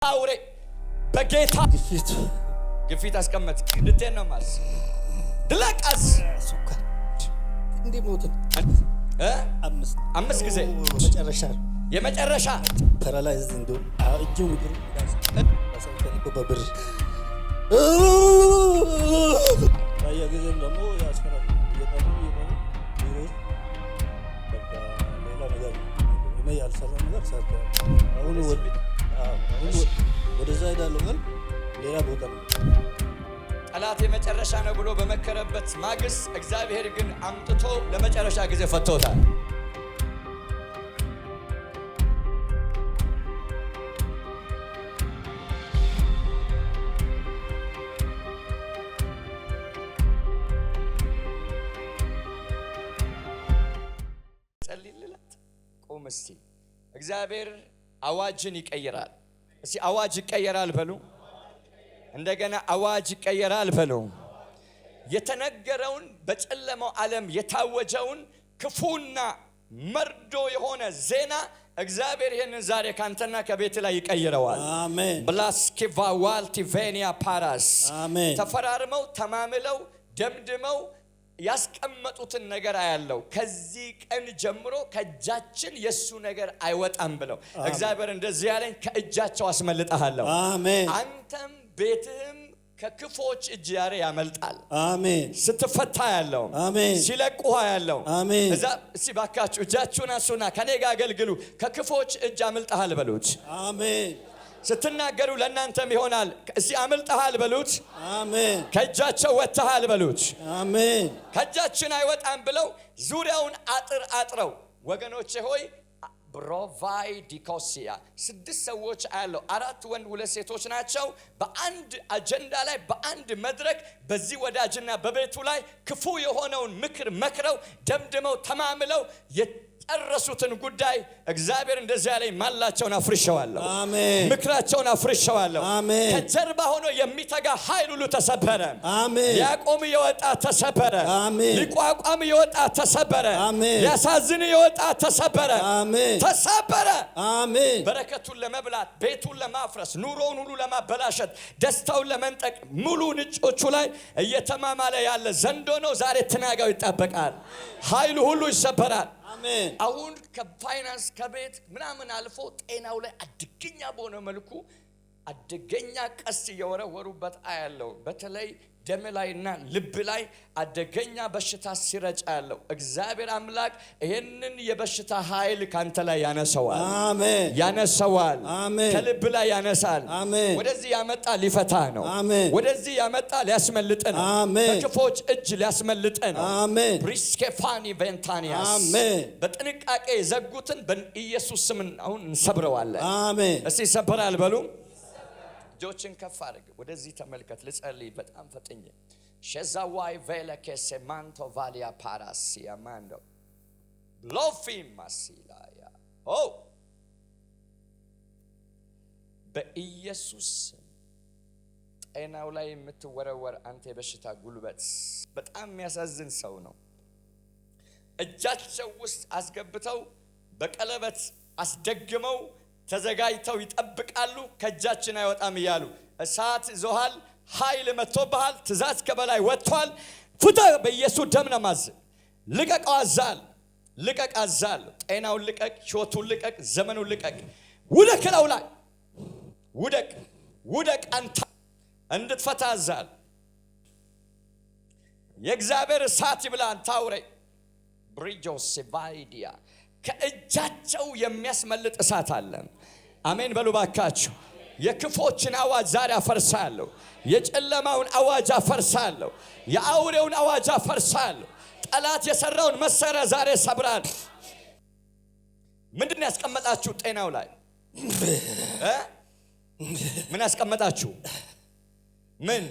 አውሬ በጌታ ግፊት አስቀመጥ እንድትሄድ ነው ማለት ድለቃስ ሱካር እንዴ ሞት አምስት ጊዜ የመጨረሻ ፓራላይዝ እንዶ እጁ ምድር ሰውከልኩ በብር ያየግዘም ደግሞ ያስፈራል የታሙ ቢሮስ በቃ ሌላ ነገር ያልሰራ ነገር ሰርቷል። አሁን ወደዛ ሄዳለሁ ግን ሌላ ቦታ ነው። ጠላት የመጨረሻ ነው ብሎ በመከረበት ማግስት እግዚአብሔር ግን አምጥቶ ለመጨረሻ ጊዜ ፈቶታል። ጸልይልላት ቆም እስቲ። እግዚአብሔር አዋጅን ይቀይራል። እስቲ አዋጅ ይቀየራል በሉ። እንደገና አዋጅ ይቀየራል በሉ። የተነገረውን በጨለማው ዓለም የታወጀውን ክፉና መርዶ የሆነ ዜና እግዚአብሔር ይህንን ዛሬ ካንተና ከቤት ላይ ይቀይረዋል። አሜን። ብላስኪቫ ዋልቲቬኒያ ፓራስ አሜን። ተፈራርመው ተማምለው ደምድመው ያስቀመጡትን ነገር አያለው። ከዚህ ቀን ጀምሮ ከእጃችን የሱ ነገር አይወጣም ብለው እግዚአብሔር እንደዚህ ያለኝ ከእጃቸው አስመልጣለሁ። አሜን። አንተም ቤትህም ከክፎች እጅ ያረ ያመልጣል። አሜን። ስትፈታ ያለው አሜን። ሲለቁህ ያለው አሜን። እዛ ሲባካችሁ እጃችሁን አንሱና ከኔ ጋር አገልግሉ። ከክፎች እጅ አመልጣሃል በሉት። አሜን። ስትናገሩ ለእናንተም ይሆናል። እስቲ አመልጣሃል በሉት። አሜን። ከእጃቸው ወጥተሃል በሉት። አሜን። ከእጃችን አይወጣም ብለው ዙሪያውን አጥረው ወገኖቼ ሆይ ብሮቫይ ዲኮሲያ 6 ሰዎች አያለው። 4 ወንድ 2 ሴቶች ናቸው። በአንድ አጀንዳ ላይ በአንድ መድረክ በዚህ ወዳጅና በቤቱ ላይ ክፉ የሆነውን ምክር መክረው ደምድመው ተማምለው የጨረሱትን ጉዳይ እግዚአብሔር እንደዚህ ያለኝ ማላቸውን አፍርሸዋለሁ። አሜን። ምክራቸውን አፍርሸዋለሁ። አሜን። ከጀርባ ሆኖ የሚተጋ ኃይል ሁሉ ተሰበረ። አሜን። ሊያቆም የወጣ ተሰበረ። አሜን። ሊቋቋም የወጣ ተሰበረ። አሜን። ሊያሳዝን የወጣ ተሰበረ። አሜን። ተሰበረ። አሜን። በረከቱን ለመብላት ቤቱን ለማፍረስ ኑሮውን ሁሉ ለማበላሸት ደስታውን ለመንጠቅ ሙሉ ንጮቹ ላይ እየተማማለ ያለ ዘንዶ ነው። ዛሬ ትናጋው ይጣበቃል። ኃይሉ ሁሉ ይሰበራል። አሜን። አሁን ከፋይናንስ ከቤት ምናምን አልፎ ጤናው ላይ አደገኛ በሆነ መልኩ አደገኛ ቀስ እየወረወሩበት አያለው። በተለይ ደም ላይና ልብ ላይ አደገኛ በሽታ ሲረጫ ያለው እግዚአብሔር አምላክ ይሄንን የበሽታ ኃይል ካንተ ላይ ያነሰዋል። አሜን። ያነሰዋል። አሜን። ከልብ ላይ ያነሳል። አሜን። ወደዚህ ያመጣ ሊፈታ ነው። አሜን። ወደዚህ ያመጣ ሊያስመልጥ ነው። አሜን። ከክፎች እጅ ሊያስመልጥ ነው። አሜን። ብሪስኬፋኒ ቬንታኒያስ አሜን። በጥንቃቄ የዘጉትን በኢየሱስ ስም አሁን እንሰብረዋለን። አሜን። እስቲ ይሰበራል በሉ። እጆችን ከፍ አድርግ። ወደዚህ ተመልከት። ልጸልይ በጣም ፈጥኜ ሸዛዋይ ቬለኬሴ ማንቶ ቫሊያ ፓራሲያ ማንዶ ሎፊ ማሲላያ በኢየሱስ ጤናው ላይ የምትወረወር አንተ የበሽታ ጉልበት በጣም የሚያሳዝን ሰው ነው። እጃቸው ውስጥ አስገብተው በቀለበት አስደግመው ተዘጋጅተው ይጠብቃሉ። ከእጃችን አይወጣም እያሉ እሳት ዞሃል፣ ኃይል መጥቶብሃል፣ ትእዛዝ ከበላይ ወጥቷል። ፍታ በኢየሱስ ደም ነማዝ ልቀቀው አዛል ልቀቅ አዛል። ጤናውን ልቀቅ፣ ሕይወቱን ልቀቅ፣ ዘመኑን ልቀቅ። ውደቅ ነው ላይ ውደቅ አንተ እንድትፈታ አዛል። የእግዚአብሔር እሳት ይብላ አንተ አውሬ ብሪጆስ ቫይዲያ ከእጃቸው የሚያስመልጥ እሳት አለ። አሜን በሉ ባካችሁ። የክፎችን አዋጅ ዛሬ አፈርሳለሁ። የጨለማውን አዋጅ አፈርሳለሁ። የአውሬውን አዋጅ አፈርሳለሁ። ጠላት የሰራውን መሰሪያ ዛሬ ሰብራል። ምንድን ያስቀመጣችሁ ጤናው ላይ ምን ያስቀመጣችሁ? ምን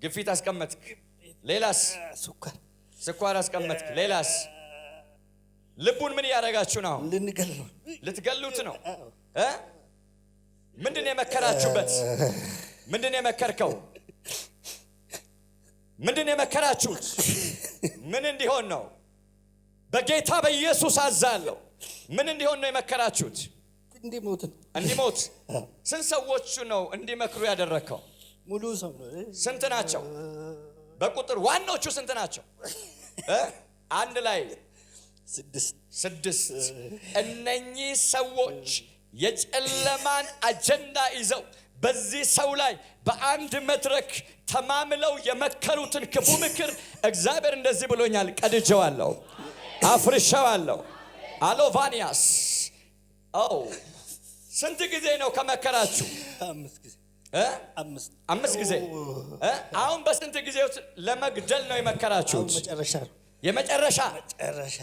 ግፊት አስቀመጥክ? ሌላስ? ስኳር አስቀመጥክ? ሌላስ? ልቡን ምን ያደርጋችሁ ነው? ልትገሉት ነው። ምንድን የመከራችሁበት? ምንድን የመከርከው? ምንድን የመከራችሁት? ምን እንዲሆን ነው? በጌታ በኢየሱስ አዛለሁ። ምን እንዲሆን ነው የመከራችሁት? እንዲሞት ስንት ሰዎቹ ነው እንዲመክሩ ያደረከው? ሙሉ ሰው ነው። ስንት ናቸው በቁጥር? ዋናዎቹ ስንት ናቸው? አንድ ላይ ስድስት። እነኚህ ሰዎች የጨለማን አጀንዳ ይዘው በዚህ ሰው ላይ በአንድ መድረክ ተማምለው የመከሩትን ክፉ ምክር እግዚአብሔር እንደዚህ ብሎኛል፣ ቀድጄዋለሁ፣ አፍርሼዋለሁ። አሎቫኒያስ ስንት ጊዜ ነው ከመከራችሁ? 5 ጊዜ። 5 ጊዜ። አሁን በስንት ጊዜ ለመግደል ነው የመከራችሁት?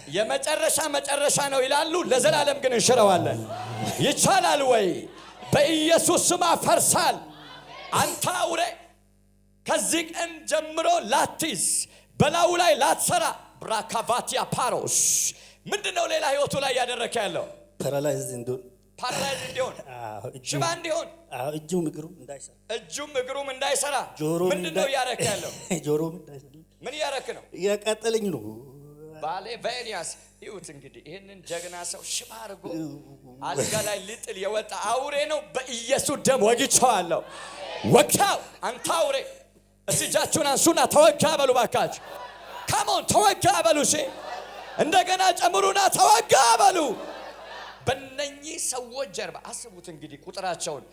የመጨረሻ ነው ይላሉ። ለዘላለም ግን እንሽረዋለን። ይቻላል ወይ? በኢየሱስ ስም አፈርሳል። አንተ አውሬ ከዚህ ቀን ጀምሮ ላትይዝ፣ በላዩ ላይ ላትሰራ። ብራካቫቲያ ፓሮስ ምንድነው ሌላ ህይወቱ ላይ ያደረከ ያለው? ፓራላይዝ እንዲሆን፣ ሽባ እንዲሆን፣ እጁም እግሩም እንዳይሰራ። ምንድነው ያረከ ያለው? ምን ያረክ ነው? ያቃጠለኝ ነው። ባሌቬኒያስ ይሁት እንግዲህ ይሄንን ጀግና ሰው ሽባ አድርጎ አልጋ ላይ ሊጥል የወጣ አውሬ ነው። በኢየሱስ ደም ወግቼዋለሁ። ወጋው። አንተ አውሬ እጃችሁን አንሱና ተወጋ በሉ ባካችሁ። ካሞን ተወጋ በሉ። እሺ እንደገና ጨምሩና ተወጋ በሉ። በእነኚህ ሰዎች ጀርባ አስቡት እንግዲህ ቁጥራቸውን።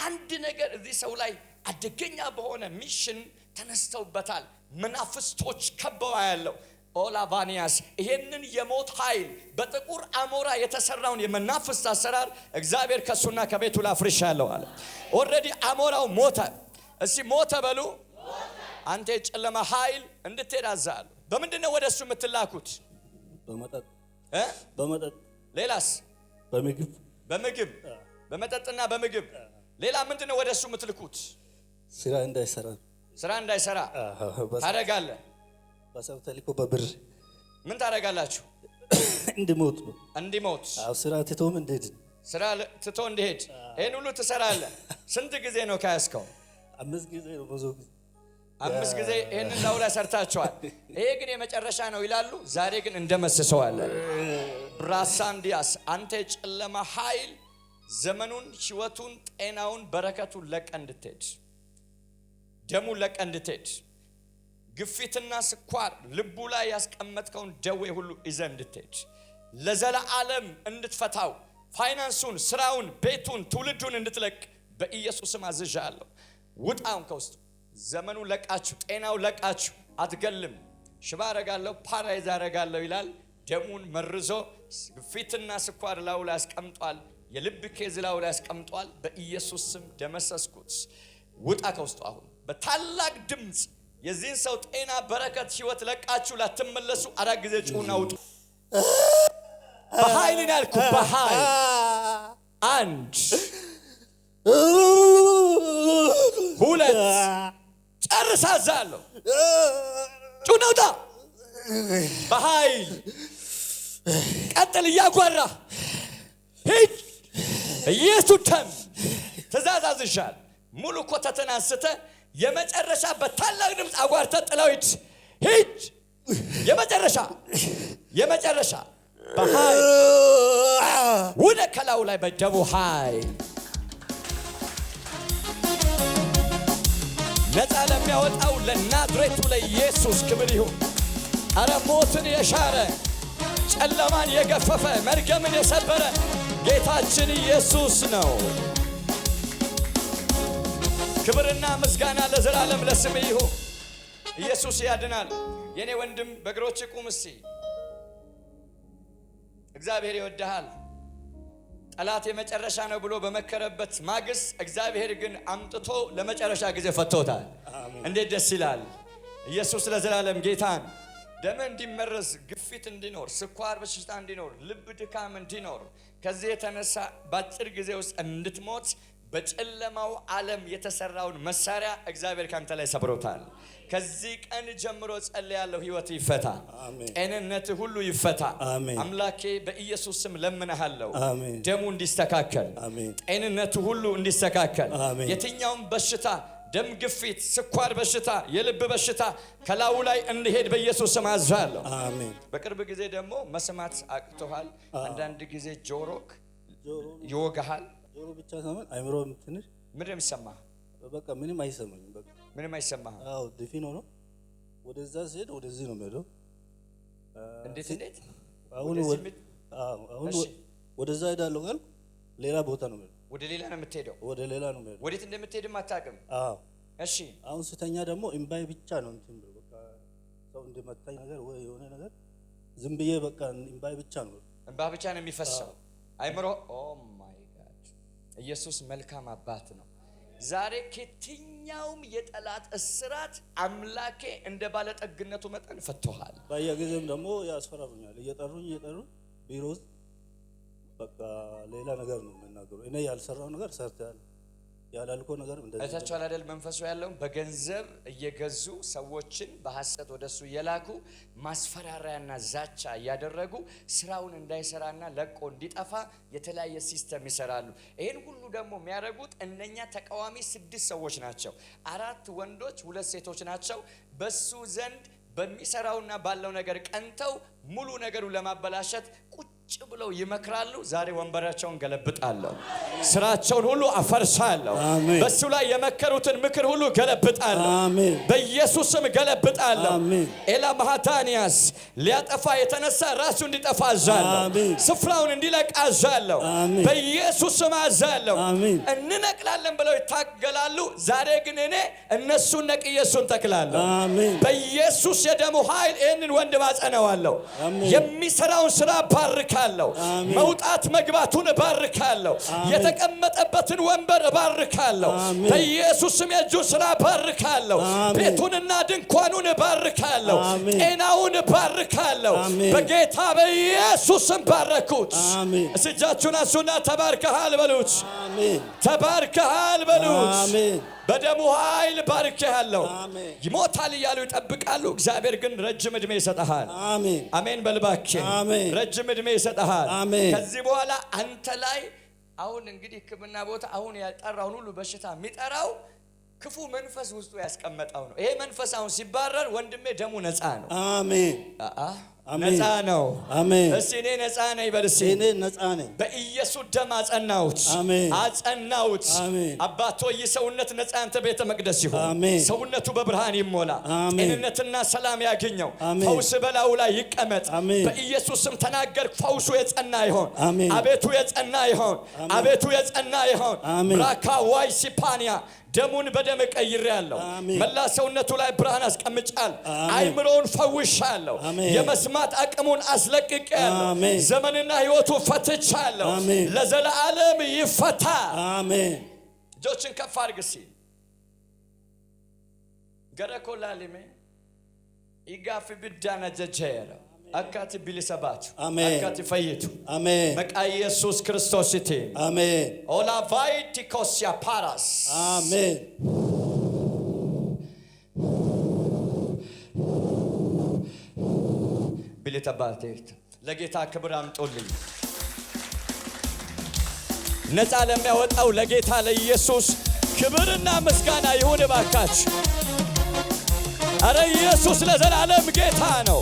አንድ ነገር እዚህ ሰው ላይ አደገኛ በሆነ ሚሽን ተነስተውበታል። መናፍስቶች ከበው ያለው ኦላቫኒያስ ይሄንን የሞት ኃይል በጥቁር አሞራ የተሰራውን የመናፍስት አሰራር እግዚአብሔር ከሱና ከቤቱ ላፍርሻለሁ አለ። ኦሬዲ አሞራው ሞተ። እስቲ ሞተ በሉ። አንተ የጨለማ ኃይል እንድትሄድ አዛለሁ። በምንድነው ወደሱ የምትላኩት? በመጠጥ። ሌላስ? በምግብ በመጠጥና በምግብ። ሌላ ምንድነው ወደሱ የምትልኩት? ስራ እንዳይሰራ ታደርጋለህ። በሰው ተልኮ በብር ምን ታደርጋላችሁ? እንዲሞት። ስራ ትቶም እንዴት? ስራ ትቶ እንዲሄድ ይሄን ሁሉ ትሰራለህ። ስንት ጊዜ ነው ካያስከው? 5 ጊዜ ነው። ብዙ ጊዜ 5 ጊዜ ይሄን ላውላ ሰርታችኋል። ይሄ ግን የመጨረሻ ነው ይላሉ። ዛሬ ግን እንደመስሰዋለን። ብራሳንዲያስ አንተ የጨለማ ኃይል ዘመኑን፣ ህይወቱን፣ ጤናውን፣ በረከቱን ለቀ እንድትሄድ፣ ደሙን ለቀ እንድትሄድ፣ ግፊትና ስኳር ልቡ ላይ ያስቀመጥከውን ደዌ ሁሉ ይዘህ እንድትሄድ፣ ለዘላለም እንድትፈታው፣ ፋይናንሱን፣ ስራውን፣ ቤቱን፣ ትውልዱን እንድትለቅ በኢየሱስ ስም አዝዣለሁ። ውጣውን ከውስጡ ዘመኑን ለቃችሁ፣ ጤናውን ለቃችሁ። አትገልም። ሽባ አረጋለሁ፣ ፓራይዝ አረጋለሁ ይላል። ደሙን መርዞ ግፊትና ስኳር ላዩ ላይ ያስቀምጧል። የልብ ኬዝ ላዩ ላይ ያስቀምጧል። በኢየሱስ ስም ደመሰስኩት። ውጣ ከውስጡ አሁን በታላቅ ድምፅ። የዚህን ሰው ጤና፣ በረከት፣ ህይወት ለቃችሁ ላትመለሱ 4 ጊዜ ጩና ውጡ። በኃይል ነው ያልኩት። በኃይል 1 2 ጨርሳዛለሁ። ጩና ውጣ በኃይል። ቀጥል እያጓራ ሂድ። ኢየሱስ ደም ተዛዛዝሻል። ሙሉ ኮተትን አንስተ የመጨረሻ በታላቅ ድምፅ አጓርተ ጥለው ሂድ። የመጨረሻ በኃይል ወደ ከላዩ ላይ በደሙ ኃይል ነፃ ለሚያወጣው ለናዝሬቱ ለኢየሱስ ክብር ይሁን። አረ ሞትን የሻረ ጨለማን የገፈፈ መርገምን የሰበረ ጌታችን ኢየሱስ ነው። ክብርና ምስጋና ለዘላለም ለስም ይሁን። ኢየሱስ ያድናል። የኔ ወንድም በእግሮች ቁም እስቲ። እግዚአብሔር ይወድሃል። ጠላት የመጨረሻ ነው ብሎ በመከረበት ማግስት እግዚአብሔር ግን አምጥቶ ለመጨረሻ ጊዜ ፈቶታል። እንዴት ደስ ይላል! ኢየሱስ ለዘላለም ጌታን ደም እንዲመረዝ፣ ግፊት እንዲኖር፣ ስኳር በሽታ እንዲኖር፣ ልብ ድካም እንዲኖር፣ ከዚህ የተነሳ በአጭር ጊዜ ውስጥ እንድትሞት በጨለማው ዓለም የተሰራውን መሳሪያ እግዚአብሔር ካንተ ላይ ሰብሮታል። ከዚህ ቀን ጀምሮ ጸልያለሁ፣ ህይወት ይፈታ፣ ጤንነት ሁሉ ይፈታ። አምላኬ በኢየሱስ ስም ለምንሃለሁ፣ ደሙ እንዲስተካከል፣ ጤንነቱ ሁሉ እንዲስተካከል፣ የትኛውም በሽታ፣ ደም ግፊት፣ ስኳር በሽታ፣ የልብ በሽታ ከላዩ ላይ እንዲሄድ በኢየሱስ ስም አዛለሁ። በቅርብ ጊዜ ደግሞ መስማት አቅቶሃል። አንዳንድ ጊዜ ጆሮክ ይወጋሃል። ጆሮ ብቻ ሳይሆን አይምሮም ትንሽ ምንድን ነው የሚሰማህ? በቃ ምንም አይሰማኝም። በቃ ምንም አይሰማህም? አዎ ድፊን ሆኖ ወደዛ ሲሄድ ወደዚህ ነው የሚሄደው። እንዴት አሁን ወደዛ ሄዳለሁ ካልኩ ሌላ ቦታ ነው የሚሄደው። ወደ ሌላ ነው የምትሄደው? ወደ ሌላ ነው የሚሄደው። ወዴት እንደምትሄድም አታውቅም? አዎ እሺ። አሁን ስተኛ ደግሞ እምባይ ብቻ ነው እንትን ብሎ በቃ ሰው እንደመታኝ ነገር ወይ የሆነ ነገር ዝም ብዬ በቃ እምባይ ብቻ ነው። እንባ ብቻ ነው የሚፈሰው አይምሮ። ኦ ማይ ጋድ! ኢየሱስ መልካም አባት ነው። ዛሬ ከየትኛውም የጠላት እስራት አምላኬ እንደ ባለጠግነቱ መጠን ፈቶሃል። በየጊዜም ደግሞ ያስፈራሩኛል። እየጠሩኝ ቢሮ ውስጥ በቃ ሌላ ነገር ነው የምናገረው። እኔ ያልሰራው ነገር ሰርተሃል ያላልከው ነገር እንደዚህ አይታችኋል አይደል? መንፈሱ ያለው በገንዘብ እየገዙ ሰዎችን በሐሰት ወደሱ እየላኩ ማስፈራሪያና ዛቻ እያደረጉ ስራውን እንዳይሰራና ለቆ እንዲጠፋ የተለያየ ሲስተም ይሰራሉ። ይሄን ሁሉ ደግሞ የሚያደርጉት እነኛ ተቃዋሚ 6 ሰዎች ናቸው። 4 ወንዶች 2 ሴቶች ናቸው። በሱ ዘንድ በሚሰራውና ባለው ነገር ቀንተው ሙሉ ነገሩን ለማበላሸት ቁጭ ብለው ይመክራሉ። ዛሬ ወንበራቸውን ገለብጣለሁ፣ ስራቸውን ሁሉ አፈርሳለሁ። በሱ ላይ የመከሩትን ምክር ሁሉ ገለብጣለሁ። በኢየሱስ ስም ገለብጣለሁ። ኤላ ማሃታኒያስ ሊያጠፋ የተነሳ ራሱ እንዲጠፋ አዛለሁ። ስፍራውን እንዲለቅ አዛለሁ። በኢየሱስ ስም አዛለሁ። እንነቅላለን ብለው ይታገላሉ። ዛሬ ግን እኔ እነሱን ነቅዬ እሱን ተክላለሁ። በኢየሱስ የደሙ ኃይል ይህንን ወንድም አጸናዋለሁ። የሚሰራውን ስራ ባርካለሁ። መውጣት መግባቱን ባርካለሁ። የተቀመጠበትን ወንበር ባርካለሁ። በኢየሱስ ስም የእጁን ስራ ባርካለሁ። ቤቱንና ድንኳኑን ባርካለሁ። ጤናውን ባርካለሁ። በጌታ በኢየሱስ ስም ባረኩት። እጃችሁን አንሱና ተባርከሃል በሉት። ተባርከሃል በሉት። በደሙ ኃይል ባርኬሃለሁ። ይሞታል እያሉ ይጠብቃሉ። እግዚአብሔር ግን ረጅም ዕድሜ ይሰጣል። አሜን በልባኬ ረጅም ዕድሜ ይሰጣል። ከዚህ በኋላ አንተ ላይ አሁን እንግዲህ ሕክምና ቦታ አሁን ያጠራውን ሁሉ በሽታ የሚጠራው ክፉ መንፈስ ውስጡ ያስቀመጠው ነው። ይሄ መንፈስ አሁን ሲባረር ወንድሜ ደሙ ነፃ ነው። አሜን ነፃ ነው። አሜን። እስቲ እኔ ነፃ ነኝ በልሲ። እኔ ነፃ ነኝ። በኢየሱስ ደም አጸናውት። አጸናውት። አባቶ የሰውነት ነፃ አንተ ቤተ መቅደስ ይሁን። ሰውነቱ በብርሃን ይሞላ። ጤንነትና ሰላም ያገኘው። ፈውስ በላዩ ላይ ይቀመጥ። በኢየሱስ ስም ተናገር። ፈውሱ የጸና ይሁን። አቤቱ የጸና ይሁን። አቤቱ የጸና ይሁን። ብራካ ዋይ ሲፓኒያ ደሙን በደም ቀይሬያለሁ። መላ ሰውነቱ ላይ ብርሃን አስቀምጫለሁ። አይምሮውን ፈውሻለሁ። የመስማት አቅሙን አስለቅቄያለሁ። ዘመንና ህይወቱ ፈትቻለሁ። ለዘላለም ይፈታ። አሜን። እጆችን ከፍ አድርግ እስኪ። ገረኮላሊሜ ይጋፍ ብዳና ጀጀረ አካቲ ቢልሰባት አካቲ ፈይቱ አሜን። በቃ ኢየሱስ ክርስቶስ ይቴ አሜን። ኦላ ቫይቲ ኮሲያ ፓራስ አሜን። ቢልተባት ለጌታ ክብር አምጦልኝ። ነፃ ለሚያወጣው ለጌታ ለኢየሱስ ክብርና ምስጋና ይሁን ባካች። አረ ኢየሱስ ለዘላለም ጌታ ነው።